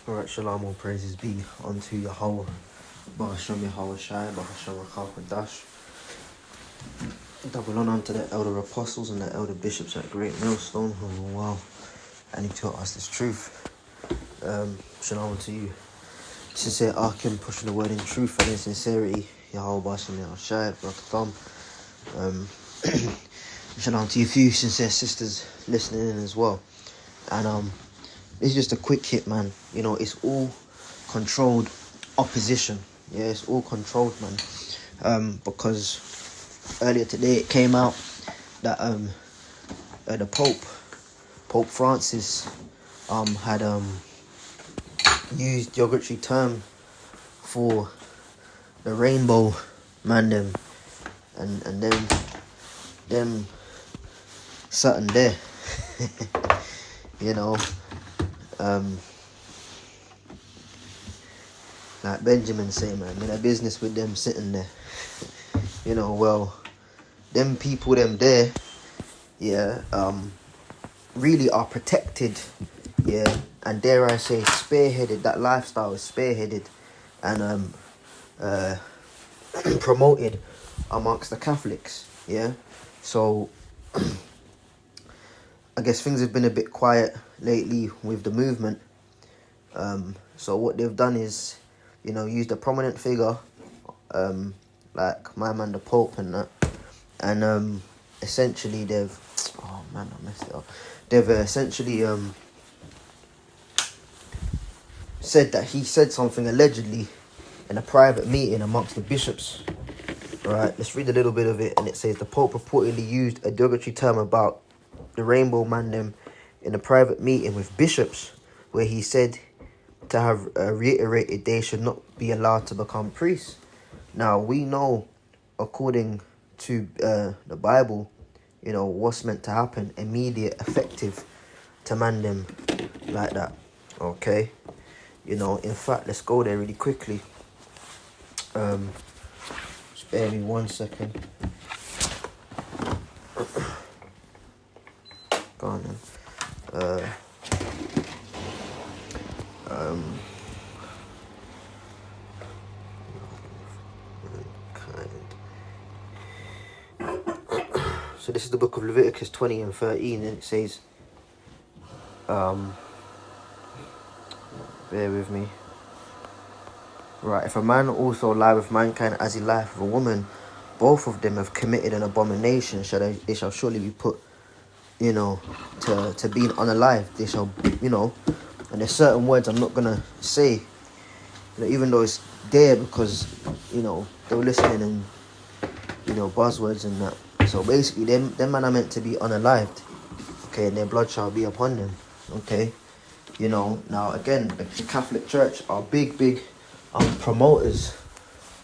Alright, shalom, all praises be unto Yahweh, Bahasham Yahweh Shai, Bahasham Rakal double honor unto the elder apostles and the elder bishops at Great Millstone, who are well, and he taught us this truth. Shalom to you. Sincere Akim, pushing the word in truth and in sincerity, Yahweh Bahasham Yahweh Shai, Barakatham. Shalom to you few sincere sisters listening in as well. And it's just a quick hit, man. You know, it's all controlled opposition. Yeah, it's all controlled, man. Because earlier today it came out that the Pope Francis, had used derogatory term for the rainbow man them and them certain there. You know, like Benjamin say, man, in a business with them sitting there. You know, well, them people, them there, yeah, really are protected, yeah, and dare I say, spearheaded. That lifestyle is spearheaded and promoted amongst the Catholics, yeah. So I guess things have been a bit quiet lately with the movement. So what they've done is, you know, used a prominent figure, like my man the Pope and that, and essentially they've, oh man, I messed it up. They've essentially said that he said something allegedly in a private meeting amongst the bishops. Right, let's read a little bit of it, and it says the Pope reportedly used a derogatory term about the rainbow man them in a private meeting with bishops, where he said to have reiterated they should not be allowed to become priests. Now we know, according to the Bible, you know what's meant to happen: immediate, effective to man them like that. Okay, you know. In fact, let's go there really quickly. Spare me 1 second. Go on then. So this is the book of Leviticus 20 and 13, and it says, bear with me. Right, if a man also lie with mankind as he lieth with a woman, both of them have committed an abomination. They shall surely be put, you know, to being unalive. They shall, you know, and there's certain words I'm not gonna say, you know, even though it's there because, you know, they were listening and, you know, buzzwords and that. So basically, them men are meant to be unalived, okay, and their blood shall be upon them, okay. You know, now again, the Catholic Church are big promoters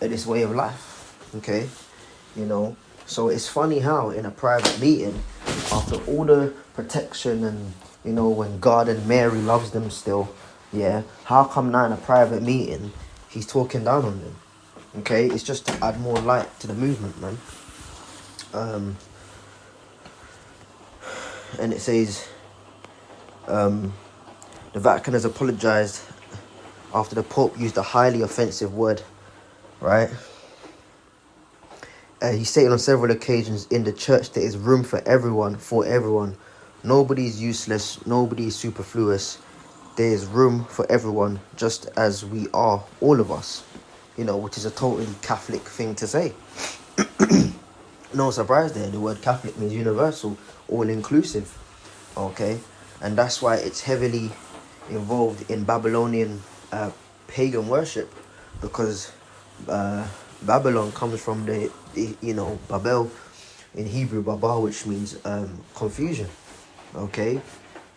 of this way of life, okay. You know, so it's funny how in a private meeting, after all the protection and, you know, when God and Mary loves them still, yeah, how come now in a private meeting he's talking down on them? Okay, it's just to add more light to the movement, man. And it says, the Vatican has apologized after the Pope used a highly offensive word, right? He stated on several occasions, in the church there is room for everyone, Nobody is useless, nobody is superfluous. There is room for everyone, just as we are, all of us. You know, which is a totally Catholic thing to say. No surprise there, the word Catholic means universal, all-inclusive, okay? And that's why it's heavily involved in Babylonian pagan worship, because Babylon comes from the you know, Babel, in Hebrew, Baba, which means confusion, okay?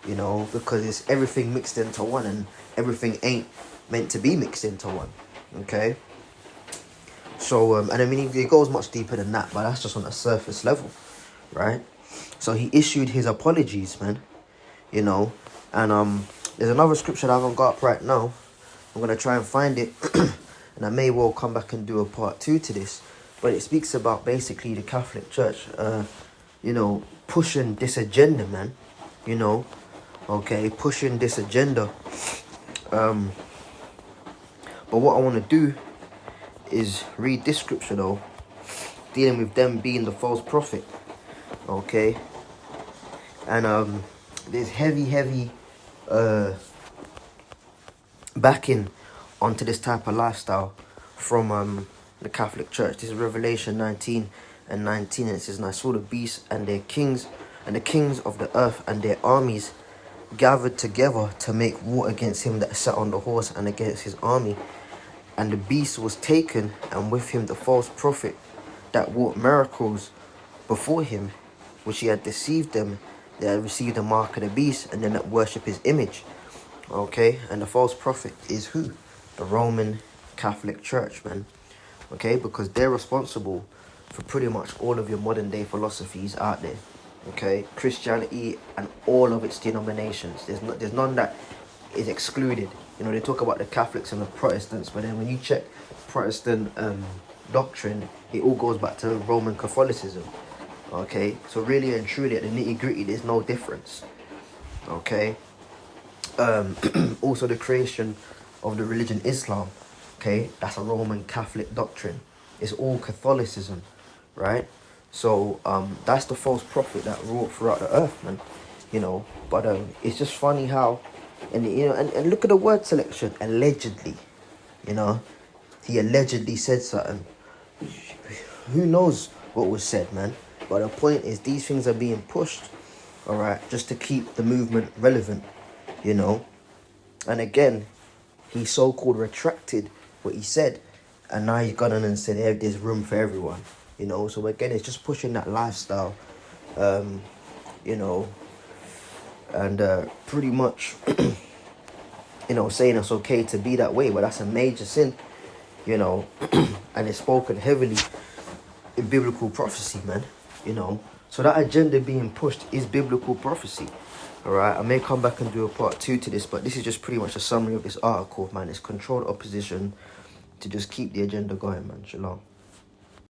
You know, because it's everything mixed into one, and everything ain't meant to be mixed into one, okay? So, and I mean, it goes much deeper than that, but that's just on a surface level, right? So he issued his apologies, man, you know, and there's another scripture that I haven't got up right now. I'm going to try and find it, and I may well come back and do a part 2 to this, but it speaks about basically the Catholic Church, you know, pushing this agenda, man, you know, okay, pushing this agenda But what I want to do is read this scripture though, dealing with them being the false prophet. Okay. And there's heavy backing onto this type of lifestyle from the Catholic Church. This is Revelation 19 and 19, and it says, "And I saw the beasts and their kings, and the kings of the earth and their armies gathered together to make war against him that sat on the horse and against his army. And the beast was taken, and with him the false prophet that wrought miracles before him, which he had deceived them that had received the mark of the beast, and then that worship his image." Okay, and the false prophet is who? The Roman Catholic Church, man. Okay, because they're responsible for pretty much all of your modern day philosophies out there. Okay, Christianity and all of its denominations. There's none that is excluded. You know, they talk about the Catholics and the Protestants, but then when you check Protestant doctrine, it all goes back to Roman Catholicism. Okay, so really and truly, at the nitty gritty, there's no difference. Okay. Also the creation of the religion Islam, okay, that's a Roman Catholic doctrine. It's all Catholicism, right? So that's the false prophet that wrought throughout the earth, man. You know, but it's just funny how, and you know, and look at the word selection, allegedly. You know, he allegedly said something. Who knows what was said, man? But the point is, these things are being pushed, all right, just to keep the movement relevant. You know, and again, he so-called retracted what he said, and now he's gone on and said, hey, there's room for everyone. You know, so again, it's just pushing that lifestyle, you know, and pretty much, you know, saying it's okay to be that way, but that's a major sin, you know, and it's spoken heavily in biblical prophecy, man, you know. So that agenda being pushed is biblical prophecy. Alright, I may come back and do a part 2 to this, but this is just pretty much a summary of this article, man. It's controlled opposition to just keep the agenda going, man. Shalom.